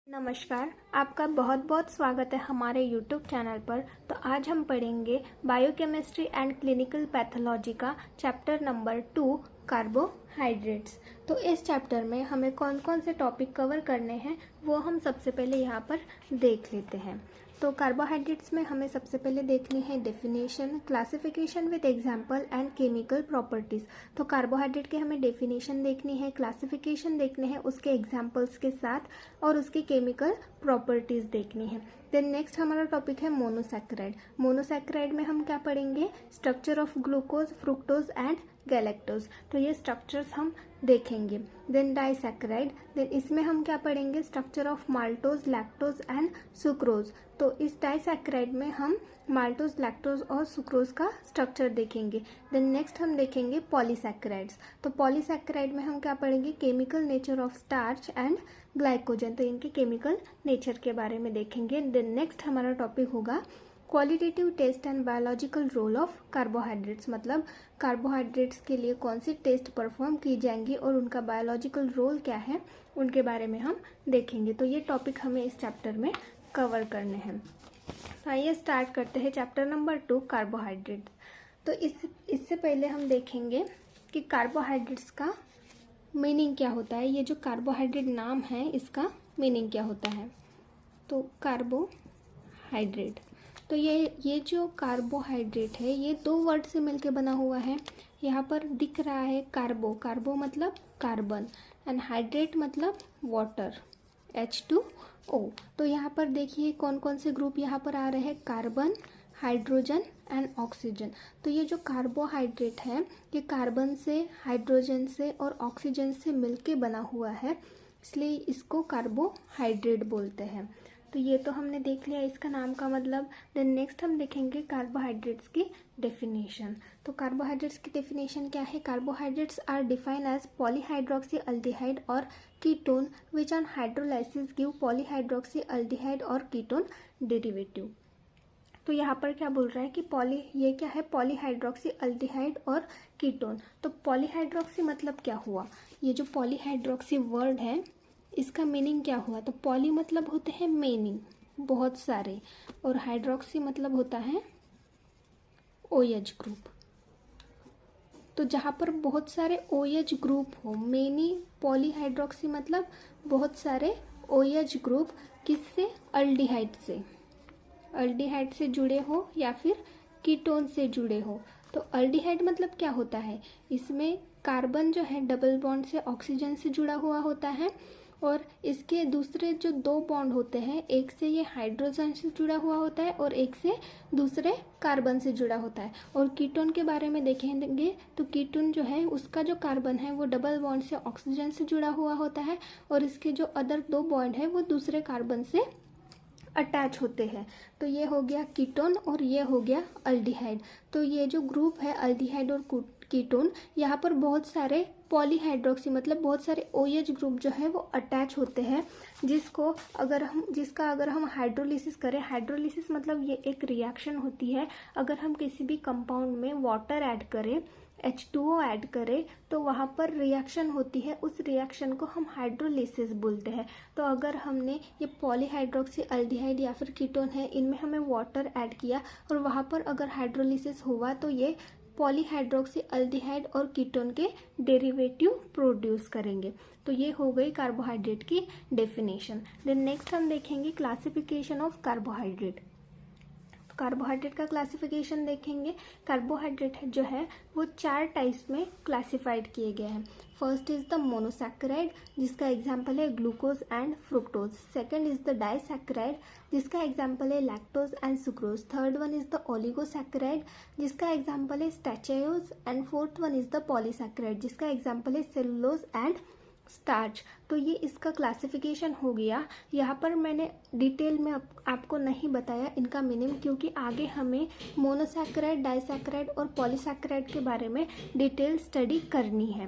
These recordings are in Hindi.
नमस्कार, आपका बहुत बहुत स्वागत है हमारे YouTube चैनल पर। तो आज हम पढ़ेंगे बायोकेमिस्ट्री एंड क्लिनिकल पैथोलॉजी का चैप्टर नंबर 2 कार्बोहाइड्रेट्स। तो इस चैप्टर में हमें कौन कौन से टॉपिक कवर करने हैं वो हम सबसे पहले यहाँ पर देख लेते हैं। तो कार्बोहाइड्रेट्स में हमें सबसे पहले देखनी है definition, classification with example and chemical properties. तो कार्बोहाइड्रेट के हमें डेफिनेशन देखनी है, क्लासिफिकेशन देखने हैं उसके एग्जांपल्स के साथ और उसकी केमिकल प्रॉपर्टीज़ देखनी है। देन नेक्स्ट हमारा टॉपिक है मोनोसैकेराइड। मोनोसैकेराइड में हम क्या पढ़ेंगे? Structure of glucose, fructose and galactose. तो ये स्ट्रक्चर्स हम देखेंगे। देन डाइसैकेराइड, देन इसमें हम क्या पढ़ेंगे? Structure of maltose, lactose and sucrose. तो इस डाइसैकेराइड में हम माल्टोज, लैक्टोज और सुक्रोज का स्ट्रक्चर देखेंगे। देन नेक्स्ट हम देखेंगे पॉलीसैकेराइड्स। तो पॉलीसैकेराइड में हम क्या पढ़ेंगे? Chemical nature of starch and glycogen. तो इनके केमिकल नेचर के बारे में देखेंगे। देन नेक्स्ट हमारा टॉपिक होगा qualitative test and biological role of carbohydrates. मतलब कार्बोहाइड्रेट्स के लिए कौन सी टेस्ट परफॉर्म की जाएंगी और उनका बायोलॉजिकल रोल क्या है उनके बारे में हम देखेंगे। तो ये टॉपिक हमें इस चैप्टर में कवर करने हैं। तो आइए स्टार्ट करते हैं चैप्टर नंबर 2 कार्बोहाइड्रेट्स। तो इससे पहले हम देखेंगे कि कार्बोहाइड्रेट्स का मीनिंग क्या होता है। ये जो कार्बोहाइड्रेट नाम है इसका मीनिंग क्या होता है? तो कार्बोहाइड्रेट, तो ये जो कार्बोहाइड्रेट है ये दो वर्ड से मिलके बना हुआ है। यहाँ पर दिख रहा है कार्बो, कार्बो मतलब कार्बन एंड हाइड्रेट मतलब वाटर, H2O। तो यहाँ पर देखिए कौन कौन से ग्रुप यहाँ पर आ रहे हैं? Carbon, hydrogen and oxygen. तो ये जो कार्बोहाइड्रेट है ये कार्बन से, हाइड्रोजन से और ऑक्सीजन से मिलके बना हुआ है, इसलिए इसको कार्बोहाइड्रेट बोलते हैं। तो ये तो हमने देख लिया इसका नाम का मतलब। देन नेक्स्ट हम देखेंगे कार्बोहाइड्रेट्स की डेफिनेशन। तो कार्बोहाइड्रेट्स की डेफिनेशन क्या है? Carbohydrates are defined as polyhydroxy aldehyde और ketone which on hydrolysis give polyhydroxy aldehyde और कीटोन डेरिवेटिव। तो यहाँ पर क्या बोल रहा है कि ये क्या है? पॉलीहाइड्रोक्सी अल्डिहाइड और कीटोन। तो पॉलीहाइड्रोक्सी मतलब क्या हुआ? ये जो पॉलीहाइड्रोक्सी वर्ड है इसका मीनिंग क्या हुआ? तो पॉली मतलब होते हैं मेनी, बहुत सारे, और हाइड्रोक्सी मतलब होता है OH ग्रुप। तो जहाँ पर बहुत सारे OH ग्रुप हो, मेनी पॉलीहाइड्रोक्सी मतलब बहुत सारे OH ग्रुप, किससे? अल्डिहाइड से, अल्डिहाइड से जुड़े हो या फिर कीटोन से जुड़े हो। तो अल्डिहाइड मतलब क्या होता है? इसमें कार्बन जो है डबल बॉन्ड से ऑक्सीजन से जुड़ा हुआ होता है और इसके दूसरे जो दो बॉन्ड होते हैं, एक से ये हाइड्रोजन से जुड़ा हुआ होता है और एक से दूसरे कार्बन से जुड़ा होता है। और कीटोन के बारे में देखेंगे तो कीटोन जो है उसका जो कार्बन है वो डबल बॉन्ड से ऑक्सीजन से जुड़ा हुआ होता है और इसके जो अदर दो बॉन्ड है वो दूसरे कार्बन से अटैच होते हैं। तो ये हो गया कीटोन और ये हो गया अल्डिहाइड। तो ये जो ग्रुप है अल्डिहाइड और कीटोन, यहाँ पर बहुत सारे पॉलीहाइड्रोक्सी मतलब बहुत सारे OH ग्रुप जो है वो अटैच होते हैं, जिसका अगर हम हाइड्रोलिसिस करें, हाइड्रोलिसिस मतलब ये एक रिएक्शन होती है। अगर हम किसी भी कंपाउंड में वाटर ऐड करें, H2O ऐड करें, तो वहाँ पर रिएक्शन होती है, उस रिएक्शन को हम हाइड्रोलिसिस बोलते हैं। तो अगर हमने ये पॉलीहाइड्रोक्सी अल्डिहाइड या फिर कीटोन है इनमें हमें वाटर ऐड किया और वहाँ पर अगर हाइड्रोलिसिस हुआ तो ये पॉलीहाइड्रोक्सी अल्डिहाइड और कीटोन के डेरिवेटिव प्रोड्यूस करेंगे। तो ये हो गई कार्बोहाइड्रेट की डेफिनेशन। देन नेक्स्ट हम देखेंगे क्लासिफिकेशन ऑफ कार्बोहाइड्रेट। कार्बोहाइड्रेट का क्लासिफिकेशन देखेंगे। कार्बोहाइड्रेट जो है वो 4 टाइप्स में क्लासिफाइड किए गए हैं। फर्स्ट इज द मोनोसैकेराइड जिसका एग्जाम्पल है glucose and fructose. Second is the disaccharide जिसका एग्जाम्पल है lactose and sucrose. Third one is the oligosaccharide जिसका एग्जाम्पल है stachyose and fourth one is the polysaccharide जिसका एग्जाम्पल है सेलुलोज एंड स्टार्च। तो ये इसका क्लासिफिकेशन हो गया। यहाँ पर मैंने डिटेल में आपको नहीं बताया इनका मीनिंग, क्योंकि आगे हमें मोनोसैकेराइड, डाइसैकेराइड और पॉलीसैकेराइड के बारे में डिटेल स्टडी करनी है।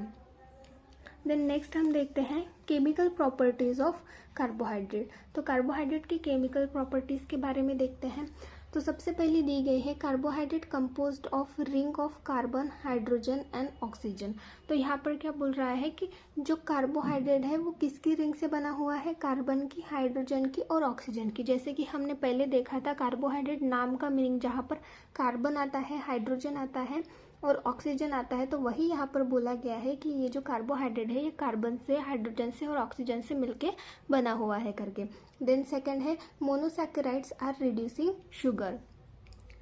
देन नेक्स्ट हम देखते हैं केमिकल प्रॉपर्टीज ऑफ कार्बोहाइड्रेट। तो कार्बोहाइड्रेट की केमिकल प्रॉपर्टीज के बारे में देखते हैं। तो सबसे पहले दी गई है carbohydrate composed of ring of carbon, hydrogen and oxygen. तो यहाँ पर क्या बोल रहा है कि जो कार्बोहाइड्रेट है वो किसकी रिंग से बना हुआ है, कार्बन की, हाइड्रोजन की और ऑक्सीजन की। जैसे कि हमने पहले देखा था कार्बोहाइड्रेट नाम का मीनिंग जहाँ पर कार्बन आता है, हाइड्रोजन आता है और ऑक्सीजन आता है, तो वही यहाँ पर बोला गया है कि ये जो कार्बोहाइड्रेट है ये कार्बन से, हाइड्रोजन से और ऑक्सीजन से मिलके बना हुआ है करके। देन सेकंड है मोनोसैकेराइड्स आर रिड्यूसिंग शुगर।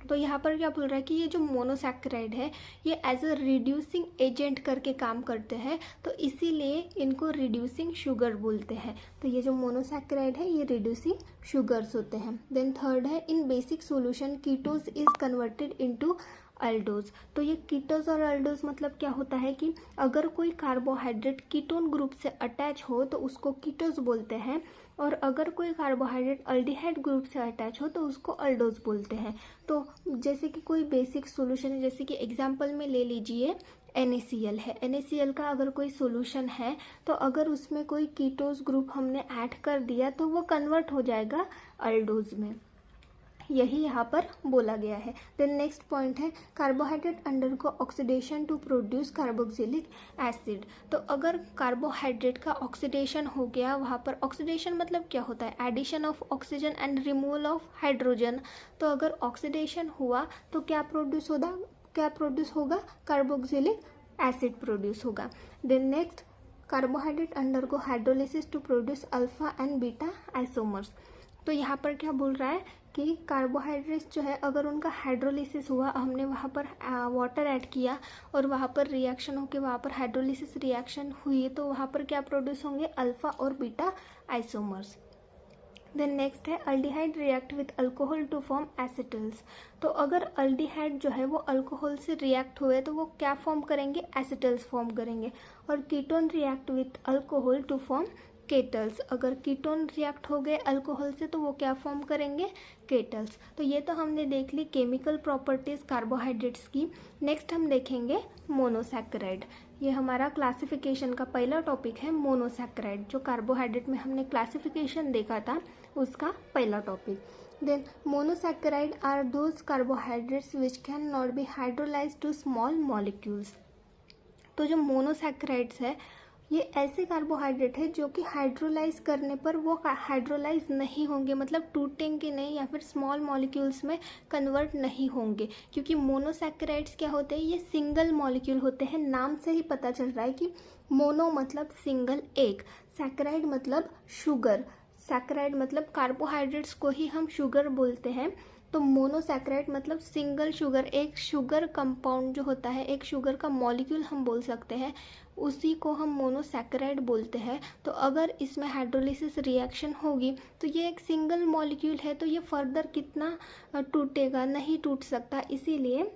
तो यहाँ पर क्या बोल रहा है कि ये जो मोनोसैकेराइड है ये एज अ रिड्यूसिंग एजेंट करके काम करते हैं, तो इसीलिए इनको रिड्यूसिंग शुगर बोलते हैं। तो ये जो मोनोसैकेराइड है ये रिड्यूसिंग शुगर्स होते हैं। देन थर्ड है in basic solution ketose is converted into aldose. तो ये कीटोज और अल्डोज मतलब क्या होता है कि अगर कोई कार्बोहाइड्रेट कीटोन ग्रुप से अटैच हो तो उसको कीटोज बोलते हैं, और अगर कोई कार्बोहाइड्रेट अल्डिहाइड ग्रुप से अटैच हो तो उसको अल्डोज बोलते हैं। तो जैसे कि कोई बेसिक सॉल्यूशन है, जैसे कि एग्जांपल में ले लीजिए NaCl है। NaCl का अगर कोई सॉल्यूशन है तो अगर उसमें कोई कीटोज ग्रुप हमने ऐड कर दिया तो वो कन्वर्ट हो जाएगा अल्डोज में, यही यहाँ पर बोला गया है। देन नेक्स्ट पॉइंट है carbohydrate undergo oxidation to produce carboxylic acid. तो अगर कार्बोहाइड्रेट का ऑक्सीडेशन हो गया, वहाँ पर ऑक्सीडेशन मतलब क्या होता है, addition of oxygen and removal of hydrogen. तो अगर ऑक्सीडेशन हुआ तो क्या प्रोड्यूस होगा, कार्बोक्सिलिक एसिड प्रोड्यूस होगा। Then next carbohydrate undergo hydrolysis to produce alpha and beta isomers. तो यहाँ पर क्या बोल रहा है कि कार्बोहाइड्रेट्स जो है अगर उनका हाइड्रोलिसिस हुआ, हमने वहाँ पर वाटर ऐड किया और वहाँ पर रिएक्शन होकर वहाँ पर हाइड्रोलिसिस रिएक्शन हुई, तो वहाँ पर क्या प्रोड्यूस होंगे, अल्फा और बीटा आइसोमर्स। देन नेक्स्ट है aldehyde react with alcohol to form acetals. तो अगर अल्डिहाइड जो है वो अल्कोहल से रिएक्ट हुए तो वो क्या फॉर्म करेंगे, एसिटल्स फॉर्म करेंगे। और ketone react with alcohol to form ketals. अगर कीटोन रिएक्ट हो गए अल्कोहल से तो वो क्या फॉर्म करेंगे, केटल्स। तो ये तो हमने देख ली केमिकल प्रॉपर्टीज कार्बोहाइड्रेट्स की। नेक्स्ट हम देखेंगे मोनोसैकेराइड। ये हमारा क्लासिफिकेशन का पहला टॉपिक है मोनोसैकेराइड, जो कार्बोहाइड्रेट में हमने क्लासिफिकेशन देखा था उसका पहला topic. Then monosaccharide are those carbohydrates which can not be hydrolysed to small molecules. तो जो मोनोसैकेराइड्स है ये ऐसे कार्बोहाइड्रेट है जो कि हाइड्रोलाइज करने पर वो हाइड्रोलाइज नहीं होंगे, मतलब टूटेंगे नहीं या फिर स्मॉल मॉलिक्यूल्स में कन्वर्ट नहीं होंगे। क्योंकि मोनोसैकेराइड्स क्या होते हैं, ये सिंगल मॉलिक्यूल होते हैं। नाम से ही पता चल रहा है कि मोनो मतलब सिंगल, एक, सैकेराइड मतलब शुगर, सैकेराइड मतलब कार्बोहाइड्रेट्स को ही हम शुगर बोलते हैं। तो मोनोसैकेराइड मतलब सिंगल शुगर, एक शुगर कंपाउंड जो होता है, एक शुगर का मॉलिक्यूल हम बोल सकते हैं, उसी को हम मोनोसैकेराइड बोलते हैं। तो अगर इसमें हाइड्रोलिसिस रिएक्शन होगी तो ये एक सिंगल मॉलिक्यूल है, तो ये फर्दर कितना टूटेगा, नहीं टूट सकता। इसीलिए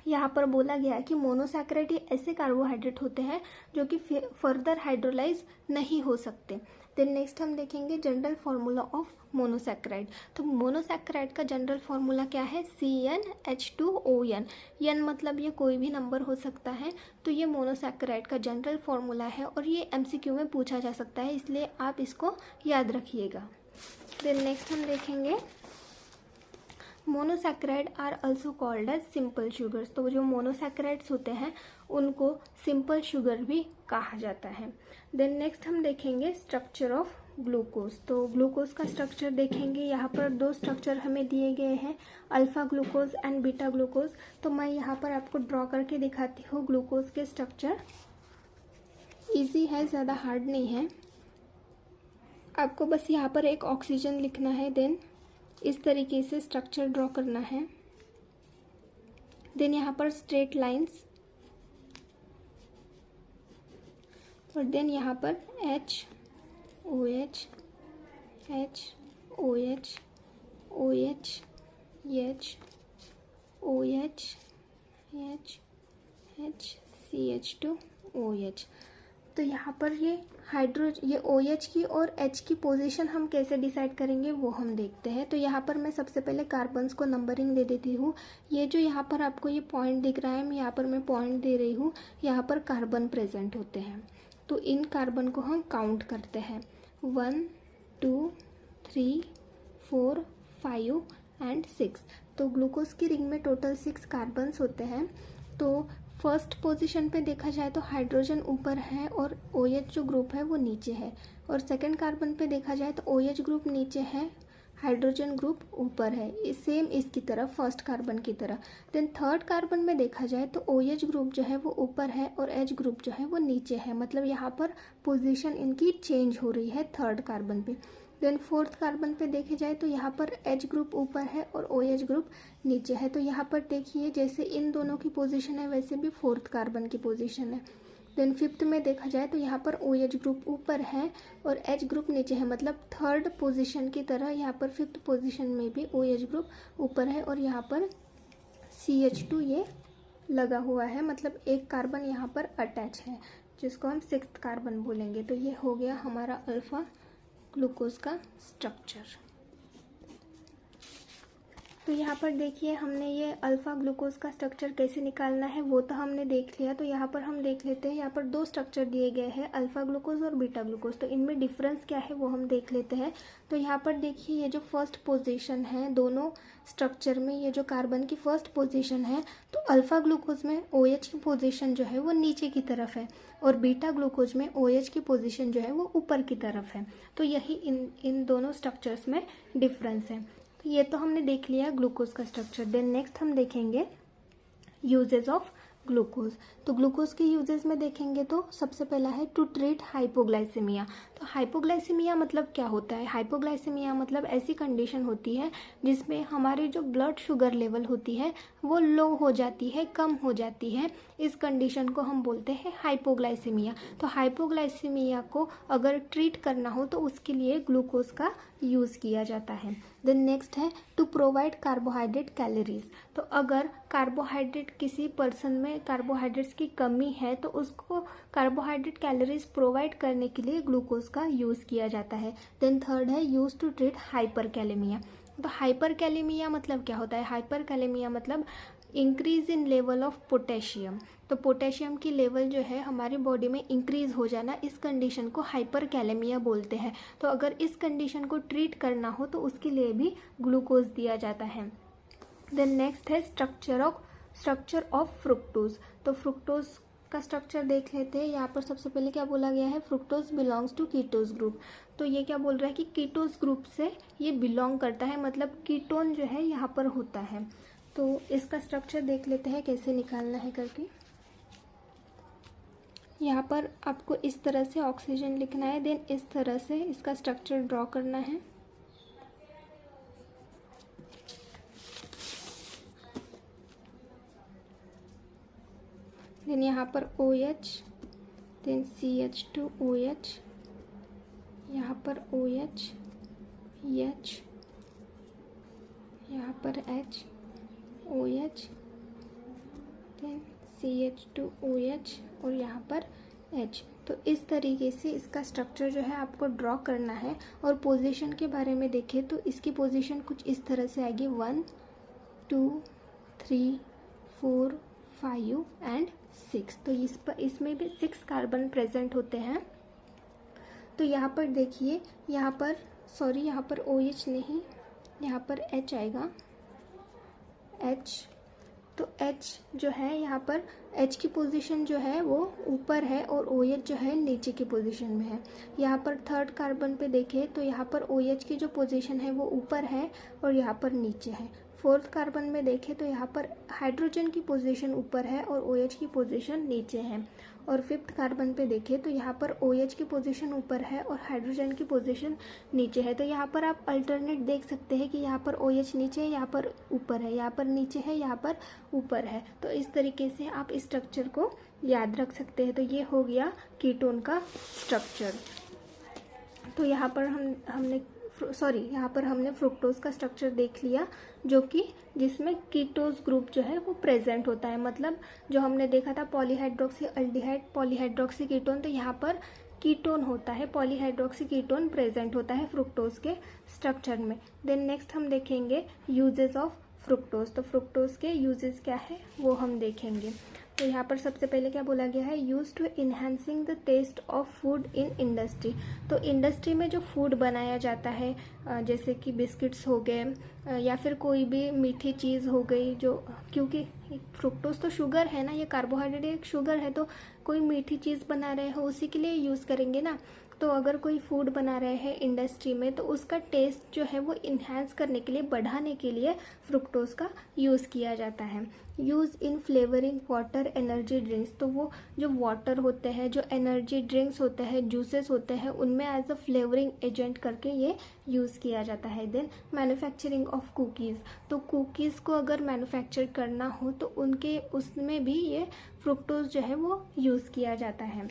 यहाँ पर बोला गया है कि मोनोसैकेराइड ये ऐसे कार्बोहाइड्रेट होते हैं जो कि फर्दर हाइड्रोलाइज नहीं हो सकते। देन नेक्स्ट हम देखेंगे जनरल फार्मूला ऑफ मोनोसैकेराइड। तो मोनोसैकेराइड का जनरल फार्मूला क्या है, CnH2ON। N मतलब ये कोई भी नंबर हो सकता है। तो ये मोनोसैकेराइड का जनरल फार्मूला है और ये MCQ में पूछा जा सकता है, इसलिए आप इसको याद रखिएगा। देन नेक्स्ट हम देखेंगे monosaccharide are also called as simple sugars. तो जो मोनोसैकेराइड्स होते हैं उनको सिंपल शुगर भी कहा जाता है। देन नेक्स्ट हम देखेंगे स्ट्रक्चर ऑफ ग्लूकोज। तो ग्लूकोज का स्ट्रक्चर देखेंगे। यहाँ पर दो स्ट्रक्चर हमें दिए गए हैं, alpha glucose and beta glucose. तो मैं यहाँ पर आपको ड्रॉ करके दिखाती हूँ ग्लूकोज के स्ट्रक्चर। इजी है, ज़्यादा हार्ड नहीं है। आपको बस यहाँ पर एक ऑक्सीजन लिखना है, देन इस तरीके से स्ट्रक्चर ड्रॉ करना है। देन यहाँ पर स्ट्रेट लाइंस और देन यहाँ पर OH CH2OH। तो यहाँ पर ये OH की और H की पोजीशन हम कैसे डिसाइड करेंगे वो हम देखते हैं। तो यहाँ पर मैं सबसे पहले कार्बन्स को नंबरिंग दे देती हूँ। ये जो यहाँ पर आपको ये पॉइंट दिख रहा है, यहाँ पर मैं पॉइंट दे रही हूँ, यहाँ पर कार्बन प्रेजेंट होते हैं। तो इन कार्बन को हम काउंट करते हैं, 1 2 3 4 5 एंड 6। तो ग्लूकोज की रिंग में टोटल 6 कार्बन्स होते हैं। तो फर्स्ट पोजीशन पे देखा जाए तो हाइड्रोजन ऊपर है और OH जो ग्रुप है वो नीचे है, और सेकंड कार्बन पे देखा जाए तो OH ग्रुप नीचे है, हाइड्रोजन ग्रुप ऊपर है, सेम इसकी तरह फर्स्ट कार्बन की तरह। देन थर्ड कार्बन में देखा जाए तो OH ग्रुप जो है वो ऊपर है और H ग्रुप जो है वो नीचे है, मतलब यहाँ पर पोजीशन इनकी चेंज हो रही है थर्ड कार्बन पे। देन फोर्थ कार्बन पे देखे जाए तो यहाँ पर H ग्रुप ऊपर है और OH ग्रुप नीचे है। तो यहाँ पर देखिए जैसे इन दोनों की पोजीशन है वैसे भी फोर्थ कार्बन की पोजीशन है। देन फिफ्थ में देखा जाए तो यहाँ पर OH ग्रुप ऊपर है और H ग्रुप नीचे है, मतलब थर्ड पोजीशन की तरह यहाँ पर फिफ्थ पोजीशन में भी OH ग्रुप ऊपर है और यहाँ पर CH2 ये लगा हुआ है, मतलब एक कार्बन यहाँ पर अटैच है जिसको हम सिक्स्थ कार्बन बोलेंगे। तो ये हो गया हमारा अल्फा ग्लूकोज का स्ट्रक्चर। तो यहाँ पर देखिए हमने ये अल्फा ग्लूकोज का स्ट्रक्चर कैसे निकालना है वो तो हमने देख लिया। तो यहाँ पर हम देख लेते हैं, यहाँ पर दो स्ट्रक्चर दिए गए हैं, अल्फा ग्लूकोज और बीटा ग्लूकोज। तो इनमें डिफरेंस क्या है वो हम देख लेते हैं। तो यहाँ पर देखिए ये जो फर्स्ट पोजीशन है दोनों स्ट्रक्चर में, ये जो कार्बन की फर्स्ट पोजीशन है, तो अल्फा ग्लूकोज में OH की पोजीशन जो है वो नीचे की तरफ है और बीटा ग्लूकोज में OH की पोजीशन जो है वो ऊपर की तरफ है। तो यही इन दोनों स्ट्रक्चर्स में डिफरेंस है। तो ये तो हमने देख लिया ग्लूकोज का स्ट्रक्चर। देन नेक्स्ट हम देखेंगे यूजेस ऑफ ग्लूकोज। तो ग्लूकोज के यूजेस में देखेंगे तो सबसे पहला है टू ट्रीट हाइपोग्लाइसेमिया। तो हाइपोग्लाइसेमिया मतलब क्या होता है? हाइपोग्लाइसेमिया मतलब ऐसी कंडीशन होती है जिसमें हमारी जो ब्लड शुगर लेवल होती है वो लो हो जाती है, कम हो जाती है। इस कंडीशन को हम बोलते हैं हाइपोग्लाइसेमिया। तो हाइपोग्लाइसेमिया को अगर ट्रीट करना हो तो उसके लिए ग्लूकोज का यूज़ किया जाता है। देन नेक्स्ट है टू प्रोवाइड कार्बोहाइड्रेट कैलोरीज। तो अगर कार्बोहाइड्रेट किसी पर्सन में कार्बोहाइड्रेट्स की कमी है तो उसको कार्बोहाइड्रेट कैलोरीज प्रोवाइड करने के लिए ग्लूकोज का यूज़ किया जाता है। देन थर्ड है यूज टू ट्रीट हाइपरकैलेमिया। तो हाइपरकैलेमिया मतलब क्या होता है? हाइपरकैलेमिया मतलब increase in level of potassium. तो पोटेशियम की लेवल जो है हमारी बॉडी में इंक्रीज हो जाना, इस कंडीशन को हाइपरकैलेमिया बोलते हैं। तो अगर इस कंडीशन को ट्रीट करना हो तो उसके लिए भी ग्लूकोज दिया जाता है। देन नेक्स्ट है स्ट्रक्चर ऑफ फ्रुक्टोज। तो फ्रुक्टोज का स्ट्रक्चर देख लेते हैं। यहाँ पर सबसे पहले क्या बोला गया है? Fructose belongs to ketose group. तो ये क्या बोल रहा है कि कीटोज ग्रुप से ये बिलोंग करता है, मतलब कीटोन जो है यहाँ पर होता है। तो इसका स्ट्रक्चर देख लेते हैं कैसे निकालना है करके। यहाँ पर आपको इस तरह से ऑक्सीजन लिखना है, देन इस तरह से इसका स्ट्रक्चर ड्रॉ करना है। देन यहाँ पर OH, देन CH2OH, यहाँ पर OH, H, यहाँ पर H, OH, देन CH2OH और यहाँ पर H। तो इस तरीके से इसका स्ट्रक्चर जो है आपको ड्रॉ करना है। और पोजीशन के बारे में देखें तो इसकी पोजीशन कुछ इस तरह से आएगी 1 2 3 4 5 एंड 6। तो इसमें भी 6 कार्बन प्रेजेंट होते हैं। तो यहाँ पर देखिए, यहाँ पर OH नहीं, यहाँ पर H आएगा, H। तो H जो है यहाँ पर H की पोजीशन जो है वो ऊपर है और OH जो है नीचे की पोजीशन में है। यहाँ पर थर्ड कार्बन पे देखें तो यहाँ पर OH की जो पोजीशन है वो ऊपर है और यहाँ पर नीचे है। फोर्थ कार्बन में देखें तो यहाँ पर हाइड्रोजन की पोजीशन ऊपर है और OH की पोजीशन नीचे है। और फिफ्थ कार्बन पे देखें तो यहाँ पर OH की पोजीशन ऊपर है और हाइड्रोजन की पोजीशन नीचे है। तो यहाँ पर आप अल्टरनेट देख सकते हैं कि यहाँ पर OH नीचे है, यहाँ पर ऊपर है, यहाँ पर नीचे है, यहाँ पर ऊपर है। तो इस तरीके से आप इस स्ट्रक्चर को याद रख सकते हैं। तो ये हो गया कीटोन का स्ट्रक्चर। तो यहाँ पर हमने फ्रुक्टोज का स्ट्रक्चर देख लिया, जो कि जिसमें कीटोज ग्रुप जो है वो प्रेजेंट होता है। मतलब जो हमने देखा था पॉलीहाइड्रोक्सी अल्डिहाइड, पॉलीहाइड्रोक्सी कीटोन, तो यहाँ पर कीटोन होता है, पॉलीहाइड्रोक्सी कीटोन प्रेजेंट होता है फ्रुक्टोज के स्ट्रक्चर में। देन नेक्स्ट हम देखेंगे यूजेस ऑफ फ्रुक्टोज। तो फ्रुक्टोज के यूजेस क्या है वो हम देखेंगे। तो यहाँ पर सबसे पहले क्या बोला गया है, use to enhancing the taste of food in industry. तो इंडस्ट्री में जो फूड बनाया जाता है, जैसे कि बिस्किट्स हो गए या फिर कोई भी मीठी चीज़ हो गई, जो क्योंकि फ्रुक्टोज तो शुगर है ना, ये कार्बोहाइड्रेट एक शुगर है, तो कोई मीठी चीज़ बना रहे हो उसी के लिए यूज़ करेंगे ना। तो अगर कोई फूड बना रहे हैं इंडस्ट्री में तो उसका टेस्ट जो है वो इन्हांस करने के लिए, बढ़ाने के लिए फ्रुक्टोज का यूज़ किया जाता है। Use in flavouring water energy drinks. तो वो जो वाटर होते हैं, जो एनर्जी ड्रिंक्स होते हैं, जूसेस होते हैं, उनमें एज अ फ्लेवरिंग एजेंट करके ये यूज़ किया जाता है। Then manufacturing of cookies. तो कुकीज़ को अगर मैन्युफैक्चर करना हो तो उनके उसमें भी ये फ्रुक्टोज जो है वो यूज़ किया जाता है।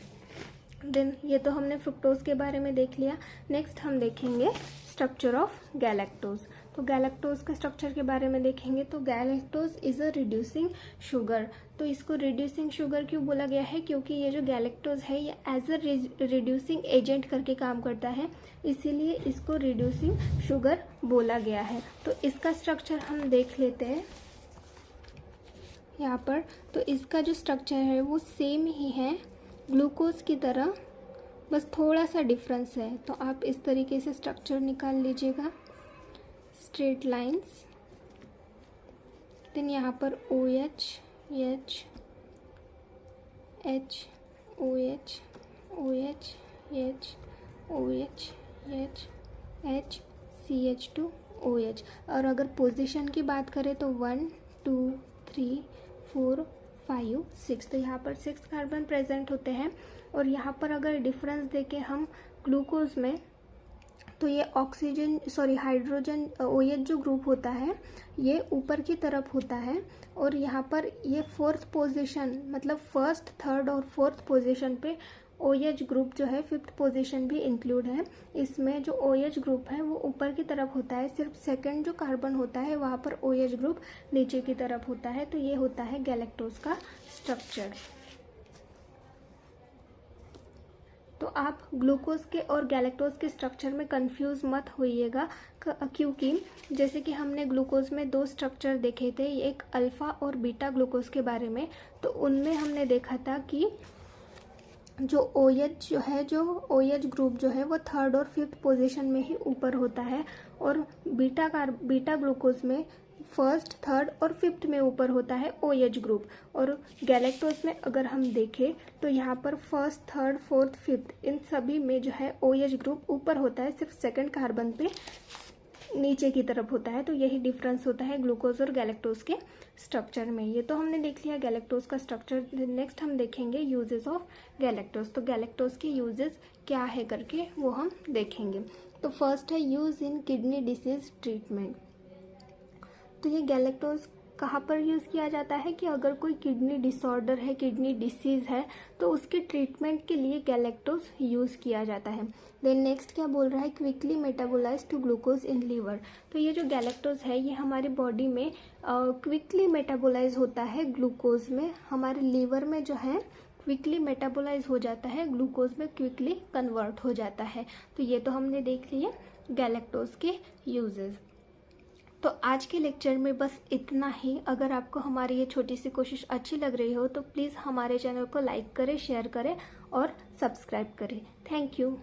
देन ये तो हमने फ्रुक्टोज के बारे में देख लिया। नेक्स्ट हम देखेंगे स्ट्रक्चर ऑफ गैलेक्टोज। तो गैलेक्टोज का स्ट्रक्चर के बारे में देखेंगे। तो galactose is a reducing sugar. तो इसको रिड्यूसिंग शुगर क्यों बोला गया है, क्योंकि ये जो गैलेक्टोज है ये एज अ रिड्यूसिंग एजेंट करके काम करता है, इसीलिए इसको रिड्यूसिंग शुगर बोला गया है। तो इसका स्ट्रक्चर हम देख लेते हैं यहाँ पर। तो इसका जो स्ट्रक्चर है वो सेम ही है ग्लूकोज की तरह, बस थोड़ा सा डिफरेंस है। तो आप इस तरीके से स्ट्रक्चर निकाल लीजिएगा, स्ट्रेट लाइंस। देन यहाँ पर OH, H, H, OH, OH, H, OH, H, H, CH2, OH। और अगर पोजीशन की बात करें तो 1 2 3 4 5 6। तो यहाँ पर 6 कार्बन प्रेजेंट होते हैं। और यहाँ पर अगर डिफरेंस देखें हम ग्लूकोज में, तो ये हाइड्रोजन OH जो ग्रुप होता है ये ऊपर की तरफ होता है, और यहाँ पर ये 4th पोजीशन, मतलब 1st 3rd और 4th पोजीशन पे OH ग्रुप जो है 5th पोजीशन भी इंक्लूड है। इसमें जो OH ग्रुप है वो ऊपर की तरफ होता है, सिर्फ सेकंड जो कार्बन होता है वहाँ पर OH ग्रुप नीचे की तरफ होता है। तो ये होता है गैलेक्टोज का स्ट्रक्चर। तो आप ग्लूकोज के और गैलेक्टोज के स्ट्रक्चर में कंफ्यूज मत होइएगा, क्योंकि जैसे कि हमने ग्लूकोज में 2 स्ट्रक्चर देखे थे, एक अल्फा और बीटा ग्लूकोज के बारे में। तो उनमें हमने देखा था कि जो OH जो है, जो OH ग्रुप जो है वो 3rd और 5th पोजीशन में ही ऊपर होता है, और बीटा ग्लूकोज में 1st 3rd और 5th में ऊपर होता है OH ग्रुप। और गैलेक्टोज में अगर हम देखें तो यहाँ पर 1st 3rd 4th 5th इन सभी में जो है OH ग्रुप ऊपर होता है, सिर्फ सेकंड कार्बन पे नीचे की तरफ होता है। तो यही डिफरेंस होता है ग्लूकोज और गैलेक्टोज के स्ट्रक्चर में। ये तो हमने देख लिया गैलेक्टोज का स्ट्रक्चर। नेक्स्ट हम देखेंगे यूजेस ऑफ गैलेक्टोज। तो गैलेक्टोज के यूजेस क्या है करके वो हम देखेंगे। तो फर्स्ट है use in kidney disease treatment. तो ये गैलेक्टोज कहाँ पर यूज़ किया जाता है कि अगर कोई किडनी डिसऑर्डर है, किडनी डिसीज़ है, तो उसके ट्रीटमेंट के लिए गैलेक्टोज यूज़ किया जाता है। देन नेक्स्ट क्या बोल रहा है, quickly metabolise to glucose in liver. तो ये जो गैलेक्टोज है ये हमारी बॉडी में क्विकली मेटाबोलाइज होता है ग्लूकोज में, हमारे लीवर में जो है क्विकली मेटाबोलाइज हो जाता है, ग्लूकोज में क्विकली कन्वर्ट हो जाता है। तो ये तो हमने देख लिए गैलेक्टोज के यूजेस। तो आज के लेक्चर में बस इतना ही। अगर आपको हमारी ये छोटी सी कोशिश अच्छी लग रही हो तो प्लीज़ हमारे चैनल को लाइक करें, शेयर करें और सब्सक्राइब करें। Thank you.